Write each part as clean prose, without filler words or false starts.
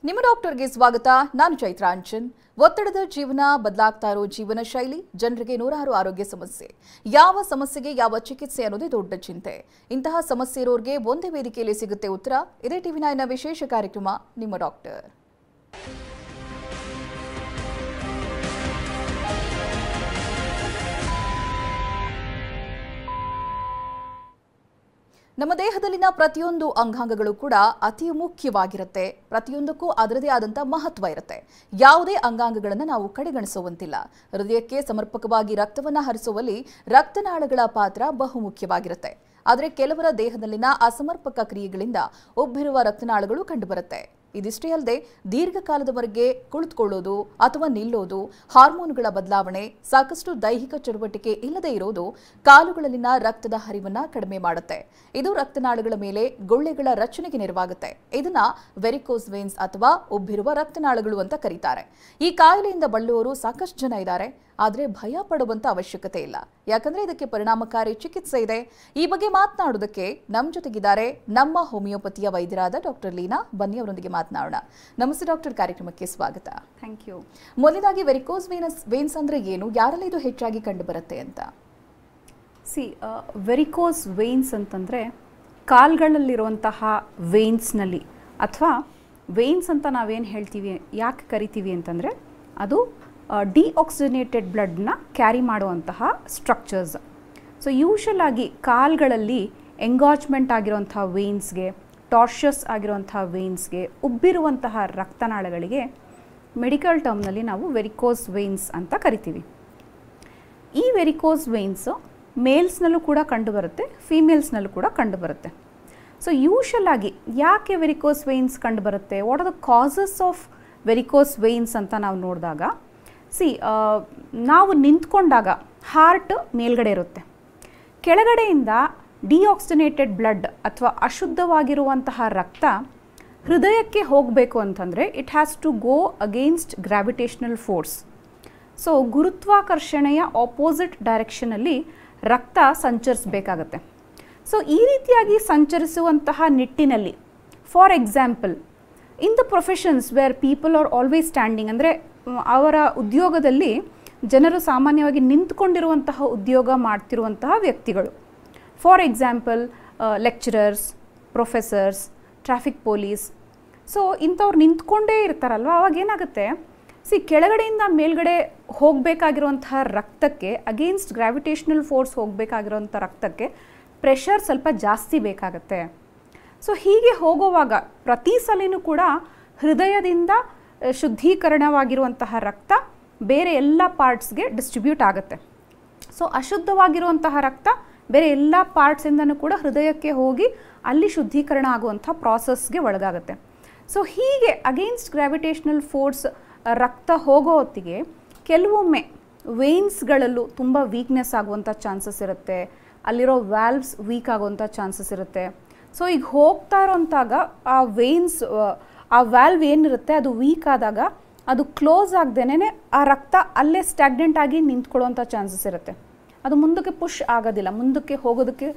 ನಿಮ್ಮ ಡಾಕ್ಟರ್ಗೆ ಸ್ವಾಗತ. ನಾನು ಚೈತ್ರಾಂಚನ್. ಒತ್ತಡದ ಜೀವನ, ಬದಲಾಗ್ತಾ ಇರೋ ಜೀವನ ಶೈಲಿ, ಜನರಿಗೆ ನೂರಾರು ಆರೋಗ್ಯ ಸಮಸ್ಯೆ. ಯಾವ ಸಮಸ್ಯೆಗೆ ಯಾವ ಚಿಕಿತ್ಸೆ ಅನ್ನೋದೇ ದೊಡ್ಡ ಚಿಂತೆ. ಇಂತಹ ಸಮಸ್ಯೆ ಇರೋರಿಗೆ ಒಂದೇ ವೇದಿಕೆಯಲ್ಲಿ ಸಿಗುತ್ತೆ ಉತ್ತರ. ಇದೇ ಟಿವಿ9ನ ವಿಶೇಷ ಕಾರ್ಯಕ್ರಮ ನಿಮ್ಮ ಡಾಕ್ಟರ್. ನಮ್ಮ ದೇಹದಲ್ಲಿನ ಪ್ರತಿಯೊಂದು ಅಂಗಾಂಗಗಳು ಕೂಡ ಅತಿ ಮುಖ್ಯವಾಗಿರುತ್ತೆ. ಪ್ರತಿಯೊಂದಕ್ಕೂ ಅದರದೇ ಆದಂಥ ಮಹತ್ವ ಇರುತ್ತೆ. ಯಾವುದೇ ಅಂಗಾಂಗಗಳನ್ನು ನಾವು ಕಡೆಗಣಿಸುವಂತಿಲ್ಲ. ಹೃದಯಕ್ಕೆ ಸಮರ್ಪಕವಾಗಿ ರಕ್ತವನ್ನು ಹರಿಸುವಲ್ಲಿ ರಕ್ತನಾಳಗಳ ಪಾತ್ರ ಬಹುಮುಖ್ಯವಾಗಿರುತ್ತೆ. ಆದರೆ ಕೆಲವರ ದೇಹದಲ್ಲಿನ ಅಸಮರ್ಪಕ ಕ್ರಿಯೆಗಳಿಂದ ಉಬ್ಬಿರುವ ರಕ್ತನಾಳಗಳು ಕಂಡುಬರುತ್ತೆ. ಇದಿಷ್ಟೇ ಅಲ್ಲದೆ ದೀರ್ಘಕಾಲದವರೆಗೆ ಕುಳಿತುಕೊಳ್ಳೋದು ಅಥವಾ ನಿಲ್ಲೋದು, ಹಾರ್ಮೋನ್ಗಳ ಬದಲಾವಣೆ, ಸಾಕಷ್ಟು ದೈಹಿಕ ಚಟುವಟಿಕೆ ಇಲ್ಲದೆ ಇರೋದು ಕಾಲುಗಳಲ್ಲಿನ ರಕ್ತದ ಹರಿವನ್ನ ಕಡಿಮೆ ಮಾಡುತ್ತೆ. ಇದು ರಕ್ತನಾಳಗಳ ಮೇಲೆ ಗುಳ್ಳೆಗಳ ರಚನೆಗೆ ನೆರವಾಗುತ್ತೆ. ಇದನ್ನ ವೆರಿಕೋಸ್ ವೇನ್ಸ್ ಅಥವಾ ಉಬ್ಬಿರುವ ರಕ್ತನಾಳಗಳು ಅಂತ ಕರೀತಾರೆ. ಈ ಕಾಯಿಲೆಯಿಂದ ಬಳಲುವವರು ಸಾಕಷ್ಟು ಜನ ಇದ್ದಾರೆ. ಆದರೆ ಭಯ ಪಡುವಂತ ಅವಶ್ಯಕತೆ ಇಲ್ಲ, ಯಾಕಂದ್ರೆ ಇದಕ್ಕೆ ಪರಿಣಾಮಕಾರಿ ಚಿಕಿತ್ಸೆ ಇದೆ. ಈ ಬಗ್ಗೆ ಮಾತನಾಡೋದಕ್ಕೆ ನಮ್ಮ ಜೊತೆಗಿದ್ದಾರೆ ನಮ್ಮ ಹೋಮಿಯೋಪತಿಯ ವೈದ್ಯರಾದ ಡಾಕ್ಟರ್ ಲೀನಾ. ಬನ್ನಿ ಅವರೊಂದಿಗೆ ಮಾತನಾಡೋಣ. ನಮಸ್ತೆ ಡಾಕ್ಟರ್, ಕಾರ್ಯಕ್ರಮಕ್ಕೆ ಸ್ವಾಗತ. Thank you. ಮೊದಲಾಗಿ ವೆರಿಕೋಸ್ ವೇನ್ಸ್ ಅಂದ್ರೆ ಏನು, ಯಾರಲ್ಲಿ ಇದು ಹೆಚ್ಚಾಗಿ ಕಂಡು ಬರುತ್ತೆ ಅಂತ? ವೆರಿಕೋಸ್ ವೇನ್ಸ್ ಅಂತಂದರೆ ಕಾಲ್ಗಳಲ್ಲಿರುವಂತಹ ವೇನ್ಸ್ನಲ್ಲಿ, ಅಥವಾ ವೇನ್ಸ್ ಅಂತ ನಾವೇನು ಹೇಳ್ತೀವಿ, ಯಾಕೆ ಕರಿತೀವಿ ಅಂತಂದರೆ ಅದು ಡಿಆಕ್ಸಿಜನೇಟೆಡ್ ಬ್ಲಡ್ನ ಕ್ಯಾರಿ ಮಾಡುವಂತಹ ಸ್ಟ್ರಕ್ಚರ್ಸ್. ಸೊ ಯೂಶಲ್ ಆಗಿ ಕಾಲ್ಗಳಲ್ಲಿ ಎಂಗಾಜ್ಮೆಂಟ್ ಆಗಿರುವಂಥ ವೇನ್ಸ್ಗೆ, ಟಾರ್ಷಸ್ ಆಗಿರುವಂಥ ವೇನ್ಸ್ಗೆ, ಉಬ್ಬಿರುವಂತಹ ರಕ್ತನಾಳಗಳಿಗೆ ಮೆಡಿಕಲ್ ಟರ್ಮ್ನಲ್ಲಿ ನಾವು ವೆರಿಕೋಸ್ ವೇನ್ಸ್ ಅಂತ ಕರಿತೀವಿ. ಈ ವೆರಿಕೋಸ್ ವೇನ್ಸು ಮೇಲ್ಸ್ನಲ್ಲೂ ಕೂಡ ಕಂಡುಬರುತ್ತೆ, ಫೀಮೇಲ್ಸ್ನಲ್ಲೂ ಕೂಡ ಕಂಡುಬರುತ್ತೆ. ಸೊ ಯೂಶಲ್ ಆಗಿ ಯಾಕೆ ವೆರಿಕೋಸ್ ವೇನ್ಸ್ ಕಂಡುಬರುತ್ತೆ, what are the causes of varicose veins ಅಂತ ನಾವು ನೋಡಿದಾಗ, ನಾವು ನಿಂತ್ಕೊಂಡಾಗ ಹಾರ್ಟ್ ಮೇಲ್ಗಡೆ ಇರುತ್ತೆ, ಕೆಳಗಡೆಯಿಂದ ಡಿಆಕ್ಸಿಜನೇಟೆಡ್ ಬ್ಲಡ್ ಅಥವಾ ಅಶುದ್ಧವಾಗಿರುವಂತಹ ರಕ್ತ ಹೃದಯಕ್ಕೆ ಹೋಗಬೇಕು ಅಂತಂದರೆ it has to go against gravitational force. So ಗುರುತ್ವಾಕರ್ಷಣೆಯ ಆಪೋಸಿಟ್ ಡೈರೆಕ್ಷನಲ್ಲಿ ರಕ್ತ ಸಂಚರಿಸಬೇಕಾಗತ್ತೆ. ಸೊ ಈ ರೀತಿಯಾಗಿ ಸಂಚರಿಸುವಂತಹ ನಿಟ್ಟಿನಲ್ಲಿ, for example in the professions where people are always standing, ಅಂದರೆ ಅವರ ಉದ್ಯೋಗದಲ್ಲಿ ಜನರು ಸಾಮಾನ್ಯವಾಗಿ ನಿಂತ್ಕೊಂಡಿರುವಂತಹ ಉದ್ಯೋಗ ಮಾಡ್ತಿರುವಂತಹ ವ್ಯಕ್ತಿಗಳು, for example lecturers, professors, traffic police. So ಇಂಥವ್ರು ನಿಂತ್ಕೊಂಡೇ ಇರ್ತಾರಲ್ವ, ಅವಾಗ ಏನಾಗುತ್ತೆ, ಕೆಳಗಡೆಯಿಂದ ಮೇಲ್ಗಡೆ ಹೋಗಬೇಕಾಗಿರುವಂತಹ ರಕ್ತಕ್ಕೆ, ಅಗೇನ್ಸ್ಟ್ ಗ್ರಾವಿಟೇಷನಲ್ ಫೋರ್ಸ್ ಹೋಗಬೇಕಾಗಿರುವಂಥ ರಕ್ತಕ್ಕೆ ಪ್ರೆಷರ್ ಸ್ವಲ್ಪ ಜಾಸ್ತಿ ಬೇಕಾಗತ್ತೆ. ಸೊ ಹೀಗೆ ಹೋಗುವಾಗ ಪ್ರತಿ ಸಲಿನೂ ಕೂಡ ಹೃದಯದಿಂದ ಶುದ್ಧೀಕರಣವಾಗಿರುವಂತಹ ರಕ್ತ ಬೇರೆ ಎಲ್ಲ ಪಾರ್ಟ್ಸ್ಗೆ ಡಿಸ್ಟ್ರಿಬ್ಯೂಟ್ ಆಗುತ್ತೆ. ಸೊ ಅಶುದ್ಧವಾಗಿರುವಂತಹ ರಕ್ತ ಬೇರೆ ಎಲ್ಲ ಪಾರ್ಟ್ಸಿಂದನೂ ಕೂಡ ಹೃದಯಕ್ಕೆ ಹೋಗಿ ಅಲ್ಲಿ ಶುದ್ಧೀಕರಣ ಆಗುವಂಥ ಪ್ರಾಸೆಸ್ಗೆ ಒಳಗಾಗುತ್ತೆ. ಸೊ ಹೀಗೆ ಅಗೇನ್ಸ್ಟ್ ಗ್ರಾವಿಟೇಷನಲ್ ಫೋರ್ಸ್ ರಕ್ತ ಹೋಗೋ ಹೊತ್ತಿಗೆ ಕೆಲವೊಮ್ಮೆ ವೇನ್ಸ್ಗಳಲ್ಲೂ ತುಂಬ ವೀಕ್ನೆಸ್ ಆಗುವಂಥ ಚಾನ್ಸಸ್ ಇರುತ್ತೆ, ಅಲ್ಲಿರೋ ವ್ಯಾಲ್ವ್ಸ್ ವೀಕ್ ಆಗುವಂಥ ಚಾನ್ಸಸ್ ಇರುತ್ತೆ. ಸೊ ಈಗ ಹೋಗ್ತಾ ಇರೋಂತಾಗ ಆ ವೇನ್ಸ್, ಆ ವ್ಯಾಲ್ವ್ ಏನಿರುತ್ತೆ ಅದು ವೀಕ್ ಆದಾಗ ಅದು ಕ್ಲೋಸ್ ಆಗದೇನೆ ಆ ರಕ್ತ ಅಲ್ಲೇ ಸ್ಟ್ಯಾಗ್ನೆಂಟ್ ಆಗಿ ನಿಂತ್ಕೊಳ್ಳುವಂಥ ಚಾನ್ಸಸ್ ಇರುತ್ತೆ. ಅದು ಮುಂದಕ್ಕೆ ಪುಷ್ ಆಗೋದಿಲ್ಲ, ಮುಂದಕ್ಕೆ ಹೋಗೋದಕ್ಕೆ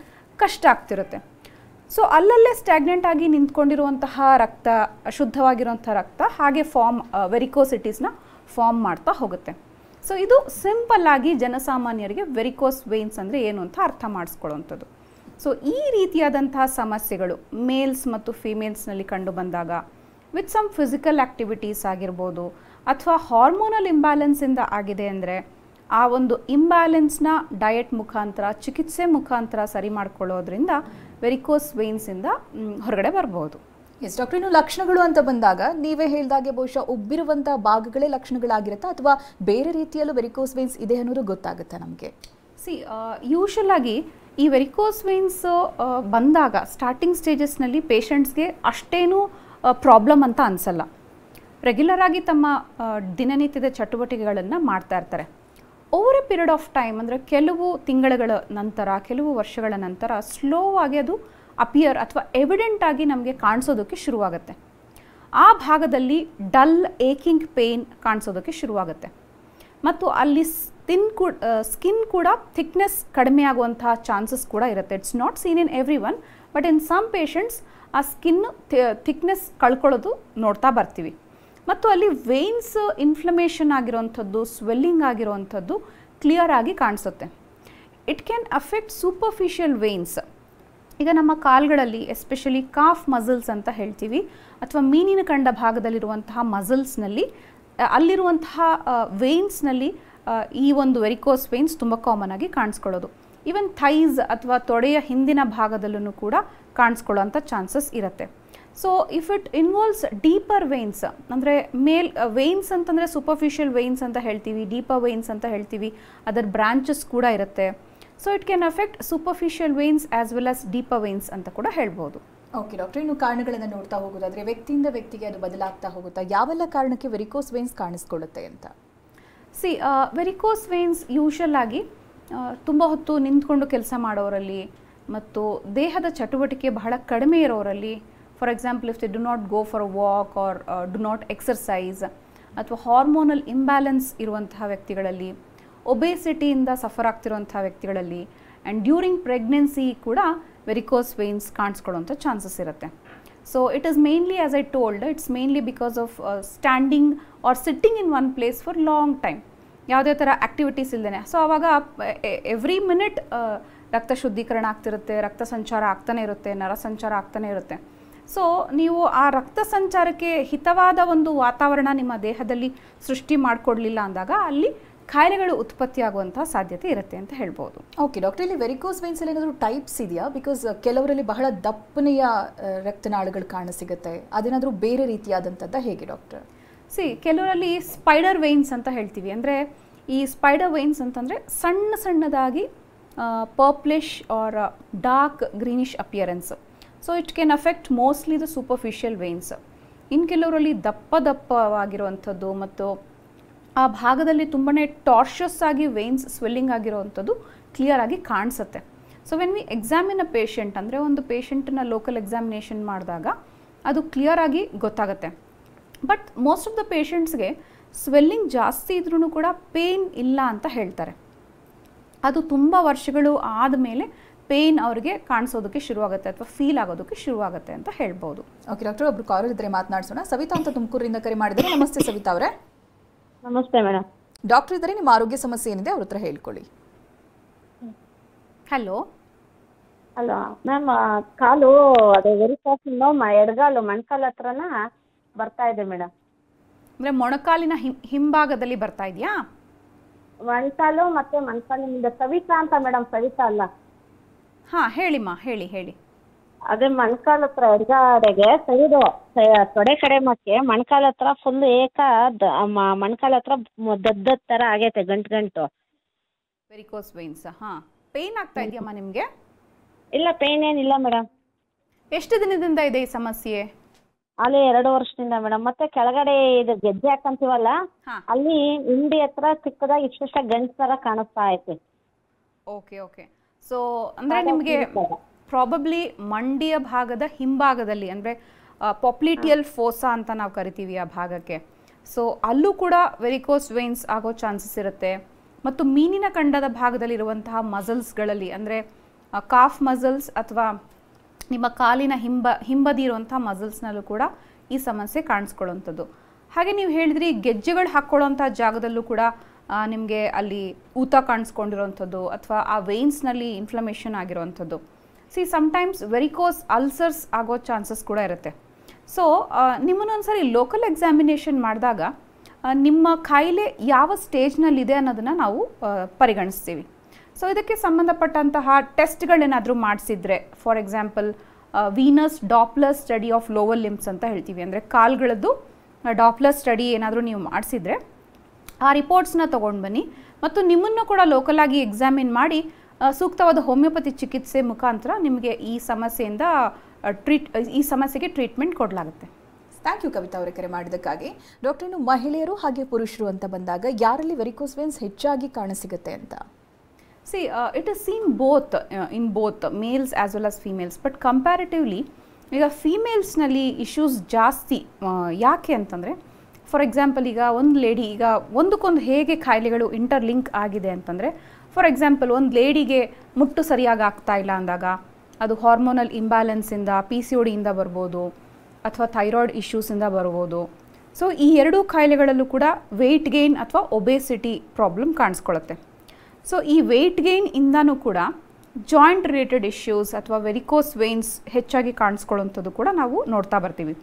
ಕಷ್ಟ ಆಗ್ತಿರುತ್ತೆ. ಸೊ ಅಲ್ಲಲ್ಲೇ ಸ್ಟ್ಯಾಗ್ನೆಂಟ್ ಆಗಿ ನಿಂತ್ಕೊಂಡಿರುವಂತಹ ರಕ್ತ, ಅಶುದ್ಧವಾಗಿರುವಂಥ ರಕ್ತ ಹಾಗೆ ವೆರಿಕೋಸಿಟೀಸ್ನ ಫಾರ್ಮ್ ಮಾಡ್ತಾ ಹೋಗುತ್ತೆ. ಸೊ ಇದು ಸಿಂಪಲ್ ಆಗಿ ಜನಸಾಮಾನ್ಯರಿಗೆ ವೆರಿಕೋಸ್ ವೇನ್ಸ್ ಅಂದರೆ ಏನು ಅಂತ ಅರ್ಥ ಮಾಡಿಸ್ಕೊಳ್ಳುವಂಥದ್ದು. ಸೊ ಈ ರೀತಿಯಾದಂತಹ ಸಮಸ್ಯೆಗಳು ಮೇಲ್ಸ್ ಮತ್ತು ಫೀಮೇಲ್ಸ್ನಲ್ಲಿ ಕಂಡು ಬಂದಾಗ, ವಿತ್ ಸಮ್ ಫಿಸಿಕಲ್ ಆ್ಯಕ್ಟಿವಿಟೀಸ್ ಆಗಿರ್ಬೋದು, ಅಥವಾ ಹಾರ್ಮೋನಲ್ ಇಂಬ್ಯಾಲೆನ್ಸಿಂದ ಆಗಿದೆ ಅಂದರೆ ಆ ಒಂದು ಇಂಬ್ಯಾಲೆನ್ಸ್ನ ಡಯಟ್ ಮುಖಾಂತರ, ಚಿಕಿತ್ಸೆ ಮುಖಾಂತರ ಸರಿ ಮಾಡ್ಕೊಳ್ಳೋದ್ರಿಂದ ವೆರಿಕೋಸ್ ವೇನ್ಸಿಂದ ಹೊರಗಡೆ ಬರ್ಬೋದು. ಎಸ್ ಡಾಕ್ಟರ್, ಇನ್ನು ಲಕ್ಷಣಗಳು ಅಂತ ಬಂದಾಗ ನೀವೇ ಹೇಳಿದಾಗೆ ಬಹುಶಃ ಉಬ್ಬಿರುವಂಥ ಭಾಗಗಳೇ ಲಕ್ಷಣಗಳಾಗಿರುತ್ತಾ, ಅಥವಾ ಬೇರೆ ರೀತಿಯಲ್ಲೂ ವೆರಿಕೋಸ್ ವೇನ್ಸ್ ಇದೆ ಅನ್ನೋದು ಗೊತ್ತಾಗುತ್ತಾ ನಮಗೆ? ಯೂಶಲ್ ಆಗಿ ಈ ವೆರಿಕೋಸ್ ವೇನ್ಸ್ ಬಂದಾಗ ಸ್ಟಾರ್ಟಿಂಗ್ ಸ್ಟೇಜಸ್ನಲ್ಲಿ ಪೇಷಂಟ್ಸ್ಗೆ ಅಷ್ಟೇನೂ ಪ್ರಾಬ್ಲಮ್ ಅಂತ ಅನಿಸಲ್ಲ. ರೆಗ್ಯುಲರ್ ಆಗಿ ತಮ್ಮ ದಿನನಿತ್ಯದ ಚಟುವಟಿಕೆಗಳನ್ನು ಮಾಡ್ತಾ ಇರ್ತಾರೆ. Over A period of time, ಅಂದರೆ ಕೆಲವು ತಿಂಗಳುಗಳ ನಂತರ, ಕೆಲವು ವರ್ಷಗಳ ನಂತರ ಸ್ಲೋ ಆಗಿ ಅದು ಅಪಿಯರ್ ಅಥವಾ ಎವಿಡೆಂಟ್ ಆಗಿ ನಮಗೆ ಕಾಣಿಸೋದಕ್ಕೆ ಶುರುವಾಗುತ್ತೆ. ಆ ಭಾಗದಲ್ಲಿ ಡಲ್ ಏಕಿಂಗ್ ಪೇಯ್ನ್ ಕಾಣಿಸೋದಕ್ಕೆ ಶುರುವಾಗುತ್ತೆ. ಮತ್ತು ಅಲ್ಲಿ ಸ್ಕಿನ್ ಕೂಡ ಥಿಕ್ನೆಸ್ ಕಡಿಮೆ ಆಗುವಂತಹ ಚಾನ್ಸಸ್ ಕೂಡ ಇರುತ್ತೆ. It's not seen in everyone, but in some patients ಆ ಸ್ಕಿನ್ ಥಿಕ್ನೆಸ್ ಕಳ್ಕೊಳ್ಳೋದು ನೋಡ್ತಾ ಬರ್ತೀವಿ. ಮತ್ತು ಅಲ್ಲಿ ವೇನ್ಸ್ ಇನ್ಫ್ಲಮೇಷನ್ ಆಗಿರೋವಂಥದ್ದು, ಸ್ವೆಲ್ಲಿಂಗ್ ಆಗಿರೋವಂಥದ್ದು ಕ್ಲಿಯರ್ ಆಗಿ ಕಾಣಿಸುತ್ತೆ. It can affect superficial veins. ಈಗ ನಮ್ಮ ಕಾಲ್ಗಳಲ್ಲಿ ಎಸ್ಪೆಷಲಿ ಕಾಫ್ ಮಸಲ್ಸ್ ಅಂತ ಹೇಳ್ತೀವಿ, ಅಥವಾ ಮೀನಿನ ಕಂಡ ಭಾಗದಲ್ಲಿರುವಂತಹ ಮಸಲ್ಸ್ನಲ್ಲಿ ಅಲ್ಲಿರುವಂತಹ ವೇನ್ಸ್ನಲ್ಲಿ ಈ ಒಂದು ವೆರಿಕೋಸ್ ವೇನ್ಸ್ ತುಂಬ ಕಾಮನ್ ಆಗಿ ಕಾಣಿಸ್ಕೊಳ್ಳೋದು. ಈವನ್ ಥೈಸ್ ಅಥವಾ ತೊಡೆಯ ಹಿಂದಿನ ಭಾಗದಲ್ಲೂ ಕೂಡ ಕಾಣಿಸ್ಕೊಳ್ಳೋಂಥ ಚಾನ್ಸಸ್ ಇರುತ್ತೆ. So if it involves deeper veins, ಅಂದರೆ ವೇನ್ಸ್ ಅಂತಂದರೆ ಸೂಪರ್ಫಿಷಿಯಲ್ ವೇನ್ಸ್ ಅಂತ ಹೇಳ್ತೀವಿ, ಡೀಪರ್ ವೇನ್ಸ್ ಅಂತ ಹೇಳ್ತೀವಿ, ಅದರ ಬ್ರಾಂಚಸ್ ಕೂಡ ಇರುತ್ತೆ. So it can affect superficial veins as well as deeper veins ಅಂತ ಕೂಡ ಹೇಳ್ಬೋದು. ಓಕೆ ಡಾಕ್ಟರ್, ಇನ್ನು ಕಾರಣಗಳನ್ನು ನೋಡ್ತಾ ಹೋಗೋದಾದರೆ ವ್ಯಕ್ತಿಯಿಂದ ವ್ಯಕ್ತಿಗೆ ಅದು ಬದಲಾಗ್ತಾ ಹೋಗುತ್ತಾ, ಯಾವೆಲ್ಲ ಕಾರಣಕ್ಕೆ ವೆರಿಕೋಸ್ ವೇನ್ಸ್ ಕಾಣಿಸ್ಕೊಳ್ಳುತ್ತೆ ಅಂತ? ವೆರಿಕೋಸ್ ವೇನ್ಸ್ ಯೂಶಲ್ ಆಗಿ ತುಂಬ ಹೊತ್ತು ನಿಂತ್ಕೊಂಡು ಕೆಲಸ ಮಾಡೋರಲ್ಲಿ ಮತ್ತು ದೇಹದ ಚಟುವಟಿಕೆ ಬಹಳ ಕಡಿಮೆ ಇರೋರಲ್ಲಿ, for example if they do not go for a walk or do not exercise, ಅಥವಾ ಹಾರ್ಮೋನಲ್ ಇಂಬ್ಯಾಲೆನ್ಸ್ ಇರುವಂತಹ ವ್ಯಕ್ತಿಗಳಲ್ಲಿ, ಒಬೇಸಿಟಿಯಿಂದ ಸಫರ್ ಆಗ್ತಿರುವಂಥ ವ್ಯಕ್ತಿಗಳಲ್ಲಿ, ಆ್ಯಂಡ್ ಡ್ಯೂರಿಂಗ್ ಪ್ರೆಗ್ನೆನ್ಸಿ ಕೂಡ ವೆರಿಕೋಸ್ ವೇನ್ಸ್ ಕಾಣಿಸ್ಕೊಳ್ಳೋಂಥ ಚಾನ್ಸಸ್ ಇರುತ್ತೆ. So it is mainly, as I told, it's mainly because of standing or sitting in one place for long time, ಯಾವುದೇ ಥರ ಆ್ಯಕ್ಟಿವಿಟೀಸ್ ಇಲ್ಲದೇ. ಸೊ ಆವಾಗ ಎವ್ರಿ ಮಿನಿಟ್ ರಕ್ತ ಶುದ್ಧೀಕರಣ ಆಗ್ತಿರುತ್ತೆ, ರಕ್ತ ಸಂಚಾರ ಆಗ್ತಾನೆ ಇರುತ್ತೆ, ನರ ಸಂಚಾರ ಆಗ್ತಾನೆ ಇರುತ್ತೆ. ಸೊ ನೀವು ಆ ರಕ್ತ ಸಂಚಾರಕ್ಕೆ ಹಿತವಾದ ಒಂದು ವಾತಾವರಣ ನಿಮ್ಮ ದೇಹದಲ್ಲಿ ಸೃಷ್ಟಿ ಮಾಡಿಕೊಡ್ಲಿಲ್ಲ ಅಂದಾಗ ಅಲ್ಲಿ ಕಾಯಿಲೆಗಳು ಉತ್ಪತ್ತಿ ಆಗುವಂಥ ಸಾಧ್ಯತೆ ಇರುತ್ತೆ ಅಂತ ಹೇಳ್ಬೋದು. ಓಕೆ ಡಾಕ್ಟರ್, ಇಲ್ಲಿ ವೆರಿಕೋಸ್ ವೇನ್ಸಲ್ಲಿ ಏನಾದರೂ ಟೈಪ್ಸ್ ಇದೆಯಾ? ಬಿಕಾಸ್ ಕೆಲವರಲ್ಲಿ ಬಹಳ ದಪ್ಪನೆಯ ರಕ್ತನಾಳಗಳು ಕಾಣಸಿಗುತ್ತೆ, ಅದೇನಾದರೂ ಬೇರೆ ರೀತಿಯಾದಂಥದ್ದು ಹೇಗೆ ಡಾಕ್ಟರ್? ಕೆಲವರಲ್ಲಿ ಸ್ಪೈಡರ್ ವೇನ್ಸ್ ಅಂತ ಹೇಳ್ತೀವಿ. ಅಂದರೆ ಈ ಸ್ಪೈಡರ್ ವೇನ್ಸ್ ಅಂತಂದರೆ ಸಣ್ಣ ಸಣ್ಣದಾಗಿ purplish or dark greenish appearance. So it can affect mostly the superficial veins. ಇನ್ನು ಕೆಲವರಲ್ಲಿ ದಪ್ಪವಾಗಿರುವಂಥದ್ದು ಮತ್ತು ಆ ಭಾಗದಲ್ಲಿ ತುಂಬಾ ಟಾರ್ಷಸ್ ಆಗಿ ವೇನ್ಸ್ ಸ್ವೆಲ್ಲಿಂಗ್ ಆಗಿರೋವಂಥದ್ದು ಕ್ಲಿಯರ್ ಆಗಿ ಕಾಣಿಸುತ್ತೆ. So when we examine a patient, ಅಂದರೆ ಒಂದು ಪೇಷಂಟನ್ನ ಲೋಕಲ್ ಎಕ್ಸಾಮಿನೇಷನ್ ಮಾಡಿದಾಗ ಅದು ಕ್ಲಿಯರ್ ಆಗಿ ಗೊತ್ತಾಗುತ್ತೆ. ಬಟ್ ಮೋಸ್ಟ್ ಆಫ್ ದ ಪೇಷಂಟ್ಸ್ಗೆ ಸ್ವೆಲ್ಲಿಂಗ್ ಜಾಸ್ತಿ ಇದ್ರೂ ಕೂಡ ಪೇಯ್ನ್ ಇಲ್ಲ ಅಂತ ಹೇಳ್ತಾರೆ. ಅದು ತುಂಬ ವರ್ಷಗಳು ಆದಮೇಲೆ ಪೇಯ್ನ್ ಅವರಿಗೆ ಕಾಣಿಸೋದಕ್ಕೆ ಶುರುವಾಗುತ್ತೆ ಅಥವಾ ಫೀಲ್ ಆಗೋದಕ್ಕೆ ಶುರುವಾಗುತ್ತೆ ಅಂತ ಹೇಳ್ಬೋದು. ಓಕೆ ಡಾಕ್ಟರ್, ಒಬ್ರು ಕಾಲರ್ ಇದ್ರೆ ಮಾತನಾಡಿಸೋಣ. ಸವಿತಾ ಅಂತ ತುಮಕೂರಿಂದ ಕರೆ ಮಾಡಿದರೆ. ನಮಸ್ತೆ ಸವಿತಾ ಅವರೇ. ನಮಸ್ತೆ ಮೇಡಮ್. ಡಾಕ್ಟರ್ ಇದ್ದಾರೆ, ನಿಮ್ಮ ಆರೋಗ್ಯ ಸಮಸ್ಯೆ ಏನಿದೆ ಅವ್ರ ಹತ್ರ ಹೇಳ್ಕೊಳ್ಳಿ. ಹಲೋ ಹಲೋ ಮ್ಯಾಮ್, ಕಾಲು ಅದೇ ವೆರಿಕೋಸ್ ಎಡಗಾಲು ಮೊಣಕಾಲು ಹತ್ರನ ಬರ್ತಾ ಇದೆ ಮೇಡಮ್. ಅಂದರೆ ಮೊಣಕಾಲಿನ ಹಿಂಭಾಗದಲ್ಲಿ ಬರ್ತಾ ಇದೆಯಾ? ಮೊಣಕಾಲು ಮತ್ತೆ ಮೊಣಕಾಲಿನಿಂದ. ಸವಿತಾ ಅಂತ ಮೇಡಮ್, ಸವಿತಾ ಅಲ್ಲ. ಹಾಂ ಹೇಳಿಮ್ಮ, ಹೇಳಿ ಹೇಳಿ. ಅದೇ ಮೊಣಕಾಲ ಹತ್ರ ಎಡಗಾಡೆಗೆ ಸೈಡು ತೊಡೆ ಕಡೆ ಮಕ್ಕೆ ಮೊಣಕಾಲ ಹತ್ರ ಫುಲ್ ಮೊಣಕಾಲ ಹತ್ರ ದದ್ದದ ಥರ ಆಗೈತೆ, ಗಂಟು. Varicose veins. ಹಾಂ, ಪೇಯ್ನ್ ಆಗ್ತಾ ಇದೆಯಮ್ಮ ನಿಮಗೆ? ಇಲ್ಲ, ಪೇನ್ ಏನಿಲ್ಲ ಮೇಡಮ್. ಎಷ್ಟು ದಿನದಿಂದ ಇದೆ ಈ ಸಮಸ್ಯೆ? ಅಲ್ಲಿ 2 ವರ್ಷದಿಂದ ಮೇಡಮ್. ಮತ್ತೆ ಕೆಳಗಡೆ ಇದು ಗೆಜ್ಜೆ ಹಾಕಂತೀವಲ್ಲ, ಅಲ್ಲಿ ಹಿಂಡಿ ಹತ್ರ ಚಿಕ್ಕದಾಗಿ ಇಷ್ಟ ಗಂಟು ತರ ಕಾಣಿಸ್ತಾ ಐತೆ. Okay okay. ಸೊ ಅಂದ್ರೆ ನಿಮಗೆ ಪ್ರಾಬಬ್ಲಿ ಮಂಡಿಯ ಭಾಗದ ಹಿಂಭಾಗದಲ್ಲಿ, ಅಂದರೆ ಪಾಪ್ಲಿಟಿಯಲ್ ಫೋಸಾ ಅಂತ ನಾವು ಕರಿತೀವಿ ಆ ಭಾಗಕ್ಕೆ. ಸೊ ಅಲ್ಲೂ ಕೂಡ ವೆರಿಕೋಸ್ ವೇನ್ಸ್ ಆಗೋ ಚಾನ್ಸಸ್ ಇರುತ್ತೆ. ಮತ್ತು ಮೀನಿನ ಕಂಡದ ಭಾಗದಲ್ಲಿರುವಂತಹ ಮಸಲ್ಸ್ಗಳಲ್ಲಿ, ಅಂದರೆ ಕಾಫ್ ಮಸಲ್ಸ್ ಅಥವಾ ನಿಮ್ಮ ಕಾಲಿನ ಹಿಂಬದಿ ಇರುವಂಥ ಮಸಲ್ಸ್ನಲ್ಲೂ ಕೂಡ ಈ ಸಮಸ್ಯೆ ಕಾಣಿಸ್ಕೊಳ್ಳೋವಂಥದ್ದು. ಹಾಗೆ ನೀವು ಹೇಳಿದ್ರಿ ಗೆಜ್ಜೆಗಳು ಹಾಕ್ಕೊಳ್ಳೋಂಥ ಜಾಗದಲ್ಲೂ ಕೂಡ ನಿಮಗೆ ಅಲ್ಲಿ ಊತ ಕಾಣಿಸ್ಕೊಂಡಿರೋವಂಥದ್ದು ಅಥವಾ ಆ ವೇನ್ಸ್ನಲ್ಲಿ ಇನ್ಫ್ಲಮೇಷನ್ ಆಗಿರೋವಂಥದ್ದು. ಸಮ್ಟೈಮ್ಸ್ ವೆರಿಕೋಸ್ ಅಲ್ಸರ್ಸ್ ಆಗೋ ಚಾನ್ಸಸ್ ಕೂಡ ಇರುತ್ತೆ. ಸೊ ನಿಮ್ಮನ್ನೊಂದ್ಸರಿ ಲೋಕಲ್ ಎಕ್ಸಾಮಿನೇಷನ್ ಮಾಡಿದಾಗ ನಿಮ್ಮ ಕಾಯಿಲೆ ಯಾವ ಸ್ಟೇಜ್ನಲ್ಲಿದೆ ಅನ್ನೋದನ್ನು ನಾವು ಪರಿಗಣಿಸ್ತೀವಿ. ಸೊ ಇದಕ್ಕೆ ಸಂಬಂಧಪಟ್ಟಂತಹ ಟೆಸ್ಟ್ಗಳೇನಾದರೂ ಮಾಡಿಸಿದ್ರೆ, for example Venus Doppler study of lower limbs ಅಂತ ಹೇಳ್ತೀವಿ, ಅಂದರೆ ಕಾಲ್ಗಳದ್ದು ಡಾಪ್ಲರ್ ಸ್ಟಡಿ ಏನಾದರೂ ನೀವು ಮಾಡಿಸಿದ್ರೆ ಆ ರಿಪೋರ್ಟ್ಸ್ನ ತೊಗೊಂಡು ಬನ್ನಿ ಮತ್ತು ನಿಮ್ಮನ್ನು ಕೂಡ ಲೋಕಲಾಗಿ ಎಕ್ಸಾಮಿನ್ ಮಾಡಿ ಸೂಕ್ತವಾದ ಹೋಮಿಯೋಪತಿ ಚಿಕಿತ್ಸೆ ಮುಖಾಂತರ ನಿಮಗೆ ಈ ಸಮಸ್ಯೆಗೆ ಟ್ರೀಟ್ಮೆಂಟ್ ಕೊಡಲಾಗುತ್ತೆ. ಥ್ಯಾಂಕ್ ಯು ಕವಿತಾ ಅವರೇ ಕರೆ ಮಾಡಿದ್ದಕ್ಕಾಗಿ. ಡಾಕ್ಟರ್, ಇನ್ನು ಮಹಿಳೆಯರು ಹಾಗೆ ಪುರುಷರು ಅಂತ ಬಂದಾಗ ಯಾರಲ್ಲಿ ವೆರಿಕೋಸ್ ವೇನ್ಸ್ ಹೆಚ್ಚಾಗಿ ಕಾಣಸಿಗುತ್ತೆ ಅಂತ? It is seen in both males as well as females, but comparatively ಈಗ ಫೀಮೇಲ್ಸ್ನಲ್ಲಿ ಇಶ್ಯೂಸ್ ಜಾಸ್ತಿ. ಯಾಕೆ ಅಂತಂದರೆ, ಫಾರ್ ಎಕ್ಸಾಂಪಲ್ ಈಗ ಒಂದು ಲೇಡಿ, ಈಗ ಒಂದಕ್ಕೊಂದು ಹೇಗೆ ಕಾಯಿಲೆಗಳು ಇಂಟರ್ಲಿಂಕ್ ಆಗಿದೆ ಅಂತಂದರೆ, ಫಾರ್ ಎಕ್ಸಾಂಪಲ್ ಒಂದು ಲೇಡಿಗೆ ಮುಟ್ಟು ಸರಿಯಾಗಿ ಆಗ್ತಾ ಇಲ್ಲ ಅಂದಾಗ ಅದು ಹಾರ್ಮೋನಲ್ ಇಂಬ್ಯಾಲೆನ್ಸಿಂದ, PCOD ಇಂದ ಬರ್ಬೋದು, ಅಥವಾ ಥೈರಾಯ್ಡ್ ಇಶ್ಯೂಸಿಂದ ಬರ್ಬೋದು. ಸೊ ಈ ಎರಡೂ ಕಾಯಿಲೆಗಳಲ್ಲೂ ಕೂಡ ವೆಯ್ಟ್ ಗೇನ್ ಅಥವಾ ಒಬೇಸಿಟಿ ಪ್ರಾಬ್ಲಮ್ ಕಾಣಿಸ್ಕೊಳ್ಳುತ್ತೆ. ಸೊ ಈ ವೆಯ್ಟ್ ಗೇನ್ ಇಂದನೂ ಕೂಡ ಜಾಯಿಂಟ್ ರಿಲೇಟೆಡ್ ಇಶ್ಯೂಸ್ ಅಥವಾ ವೆರಿಕೋಸ್ ವೇನ್ಸ್ ಹೆಚ್ಚಾಗಿ ಕಾಣಿಸ್ಕೊಳ್ಳುವಂಥದ್ದು ಕೂಡ ನಾವು ನೋಡ್ತಾ ಬರ್ತೀವಿ.